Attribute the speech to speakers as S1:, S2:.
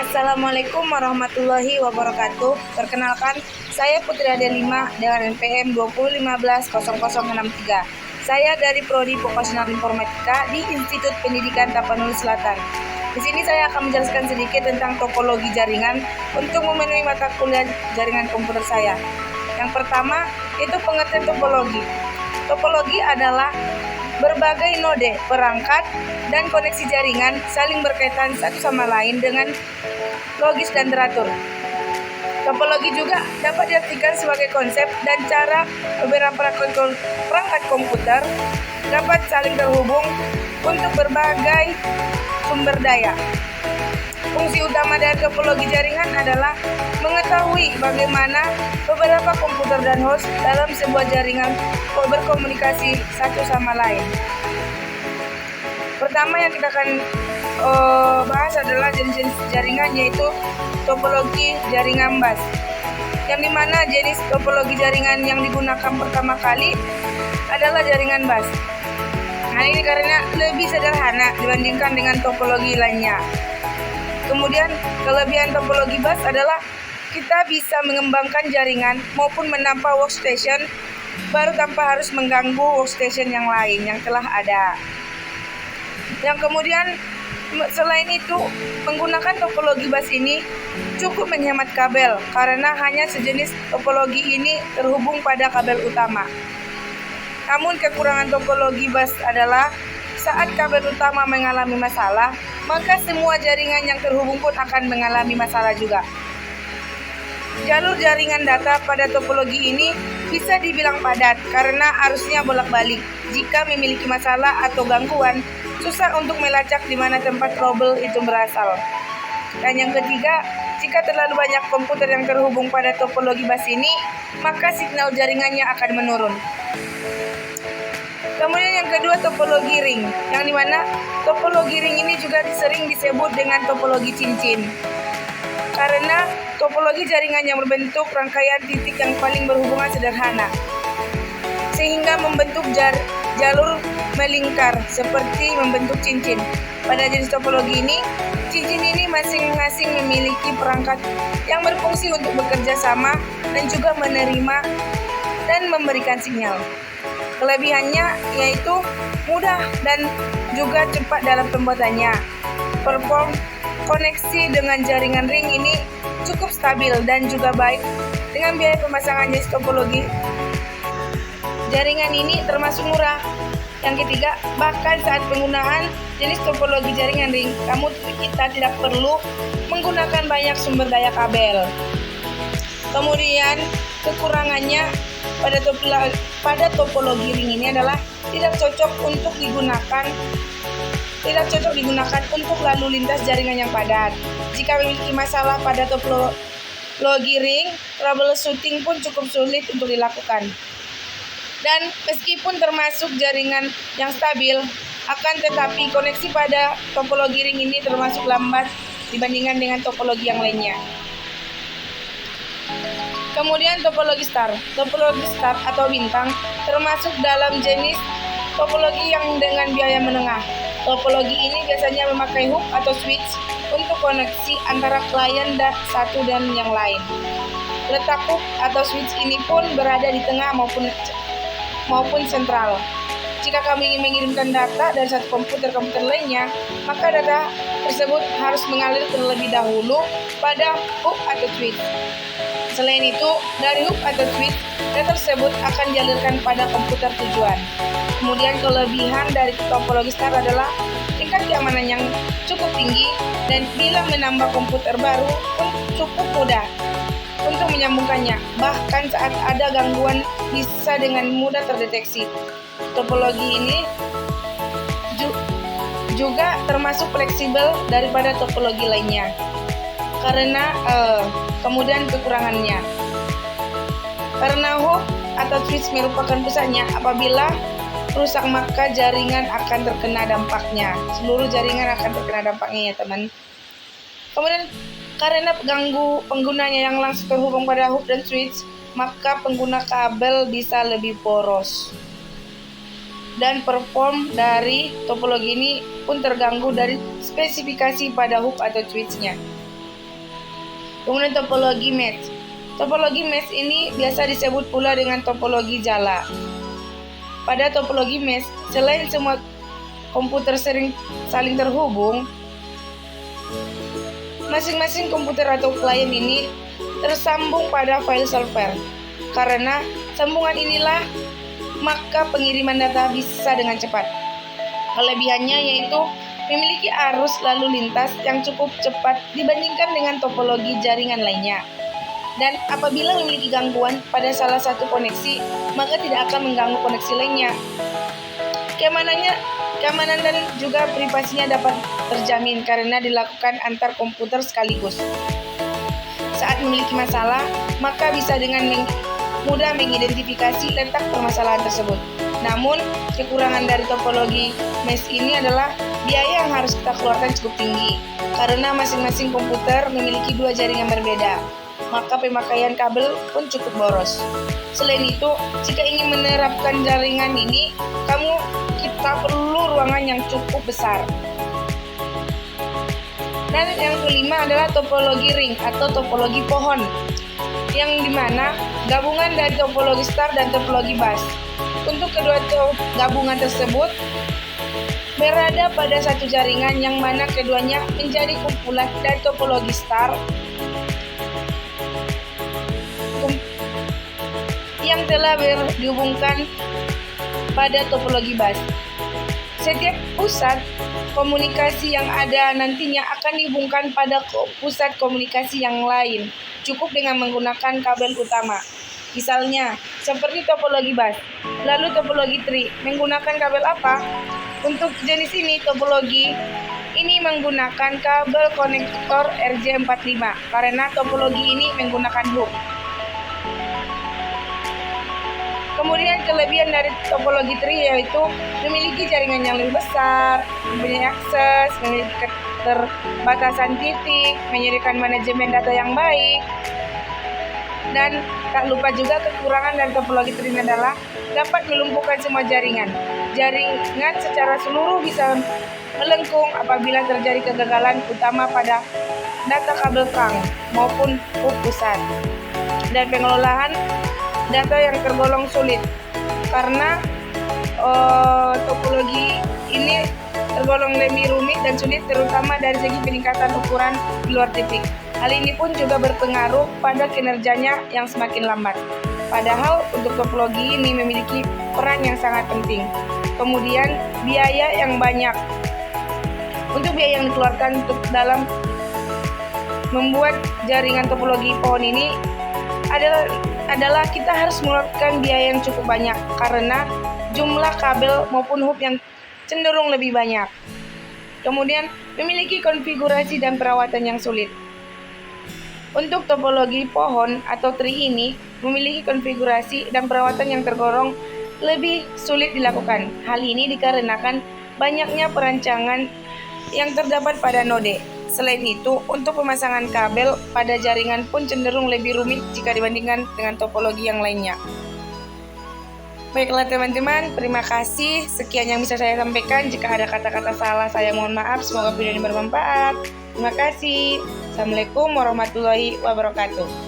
S1: Assalamualaikum warahmatullahi wabarakatuh. Perkenalkan, saya Putri Adelima dengan NPM 2015-0063. Saya dari Prodi Vocational Informatika di Institut Pendidikan Tapanuli Selatan. Di sini saya akan menjelaskan sedikit tentang topologi jaringan untuk memenuhi mata kuliah jaringan komputer saya. Yang pertama, itu pengertian topologi. Topologi adalah berbagai node, perangkat, dan koneksi jaringan saling berkaitan satu sama lain dengan logis dan teratur. Topologi juga dapat diartikan sebagai konsep dan cara beberapa perangkat komputer dapat saling terhubung untuk berbagai sumber daya. Fungsi utama dari topologi jaringan adalah mengetahui bagaimana beberapa komputer dan host dalam sebuah jaringan berkomunikasi satu sama lain. Pertama yang kita akan bahas adalah jenis-jenis jaringan, yaitu topologi jaringan bus. Yang dimana jenis topologi jaringan yang digunakan pertama kali adalah jaringan bus. Nah, ini karena lebih sederhana dibandingkan dengan topologi lainnya. Kemudian kelebihan topologi bus adalah kita bisa mengembangkan jaringan maupun menambah workstation baru tanpa harus mengganggu workstation yang lain yang telah ada. Yang kemudian selain itu, menggunakan topologi bus ini cukup menghemat kabel karena hanya sejenis topologi ini terhubung pada kabel utama. Namun kekurangan topologi bus adalah saat kabel utama mengalami masalah, maka semua jaringan yang terhubung pun akan mengalami masalah juga. Jalur jaringan data pada topologi ini bisa dibilang padat karena arusnya bolak-balik. Jika memiliki masalah atau gangguan, susah untuk melacak di mana tempat trouble itu berasal. Dan yang ketiga, jika terlalu banyak komputer yang terhubung pada topologi bus ini, maka signal jaringannya akan menurun. Kemudian yang kedua, topologi ring, yang dimana topologi ring ini juga sering disebut dengan topologi cincin. Karena topologi jaringan yang berbentuk rangkaian titik yang paling berhubungan sederhana, sehingga membentuk jalur melingkar seperti membentuk cincin. Pada jenis topologi ini, cincin ini masing-masing memiliki perangkat yang berfungsi untuk bekerja sama dan juga menerima dan memberikan sinyal. Kelebihannya yaitu mudah dan juga cepat dalam pembuatannya. Perform koneksi dengan jaringan ring ini cukup stabil dan juga baik. Dengan biaya pemasangan jenis topologi jaringan ini termasuk murah. Yang ketiga, bahkan saat penggunaan jenis topologi jaringan ring, kita tidak perlu menggunakan banyak sumber daya kabel. Kemudian kekurangannya pada topologi ring ini adalah tidak cocok digunakan untuk lalu lintas jaringan yang padat. Jika memiliki masalah pada topologi ring, troubleshooting pun cukup sulit untuk dilakukan. Dan meskipun termasuk jaringan yang stabil, akan tetapi koneksi pada topologi ring ini termasuk lambat dibandingkan dengan topologi yang lainnya. Kemudian topologi star. Topologi star atau bintang termasuk dalam jenis topologi yang dengan biaya menengah. Topologi ini biasanya memakai hub atau switch untuk koneksi antara klien satu dan yang lain. Letak hub atau switch ini pun berada di tengah maupun sentral. Jika kami ingin mengirimkan data dari satu komputer ke komputer lainnya, maka data tersebut harus mengalir terlebih dahulu pada hub atau switch. Selain itu, dari hub atau switch, data tersebut akan dialirkan pada komputer tujuan. Kemudian kelebihan dari topologi star adalah tingkat keamanan yang cukup tinggi dan bila menambah komputer baru pun cukup mudah untuk menyambungkannya. Bahkan saat ada gangguan bisa dengan mudah terdeteksi. Topologi ini juga termasuk fleksibel daripada topologi lainnya. Karena kemudian kekurangannya, karena hub atau switch merupakan pusatnya, apabila rusak maka jaringan akan terkena dampaknya. Seluruh jaringan akan terkena dampaknya ya teman. Kemudian karena penggunanya yang langsung terhubung pada hub dan switch, maka pengguna kabel bisa lebih boros. Dan perform dari topologi ini pun terganggu dari spesifikasi pada hub atau switch-nya. Kemudian topologi mesh. Topologi mesh ini biasa disebut pula dengan topologi jala. Pada topologi mesh, selain semua komputer saling terhubung, masing-masing komputer atau klien ini tersambung pada file server. Karena sambungan inilah maka pengiriman data bisa dengan cepat. Kelebihannya yaitu memiliki arus lalu lintas yang cukup cepat dibandingkan dengan topologi jaringan lainnya. Dan apabila memiliki gangguan pada salah satu koneksi, maka tidak akan mengganggu koneksi lainnya. Keamanan dan juga privasinya dapat terjamin karena dilakukan antar komputer sekaligus. Saat memiliki masalah, maka bisa dengan mudah mengidentifikasi letak permasalahan tersebut. Namun, kekurangan dari topologi mesh ini adalah biaya yang harus kita keluarkan cukup tinggi karena masing-masing komputer memiliki dua jaringan berbeda. Maka pemakaian kabel pun cukup boros. Selain itu, jika ingin menerapkan jaringan ini, kita perlu ruangan yang cukup besar. Dan yang kelima adalah topologi ring atau topologi pohon, yang dimana gabungan dari topologi star dan topologi bus. Untuk kedua gabungan tersebut berada pada satu jaringan yang mana keduanya menjadi kumpulan dari topologi star yang telah dihubungkan pada topologi bus. Setiap pusat komunikasi yang ada nantinya akan dihubungkan pada pusat komunikasi yang lain, cukup dengan menggunakan kabel utama. Misalnya, seperti topologi bus. Lalu topologi tree menggunakan kabel apa? Untuk jenis ini, topologi ini menggunakan kabel konektor RJ45 karena topologi ini menggunakan hub. Kemudian kelebihan dari topologi tree yaitu memiliki jaringan yang lebih besar, memiliki akses, memiliki keterbatasan titik, menyediakan manajemen data yang baik. Dan tak lupa juga kekurangan dari topologi tree adalah dapat melumpuhkan semua jaringan. Jaringan secara seluruh bisa melengkung apabila terjadi kegagalan utama pada data kabel KANG maupun hub pusat. Dan pengelolaan data yang tergolong sulit karena topologi ini tergolong lebih rumit dan sulit terutama dari segi peningkatan ukuran di luar titik. Hal ini pun juga berpengaruh pada kinerjanya yang semakin lambat. Padahal untuk topologi ini memiliki peran yang sangat penting. Kemudian biaya yang banyak. Untuk biaya yang dikeluarkan untuk dalam membuat jaringan topologi pohon ini adalah kita harus mengeluarkan biaya yang cukup banyak karena jumlah kabel maupun hub yang cenderung lebih banyak. Kemudian memiliki konfigurasi dan perawatan yang sulit. Untuk topologi pohon atau tree ini memiliki konfigurasi dan perawatan yang tergolong lebih sulit dilakukan. Hal ini dikarenakan banyaknya perancangan yang terdapat pada node. Selain itu, untuk pemasangan kabel pada jaringan pun cenderung lebih rumit jika dibandingkan dengan topologi yang lainnya. Baiklah teman-teman, terima kasih. Sekian yang bisa saya sampaikan. Jika ada kata-kata salah, saya mohon maaf. Semoga video ini bermanfaat. Terima kasih. Assalamualaikum warahmatullahi wabarakatuh.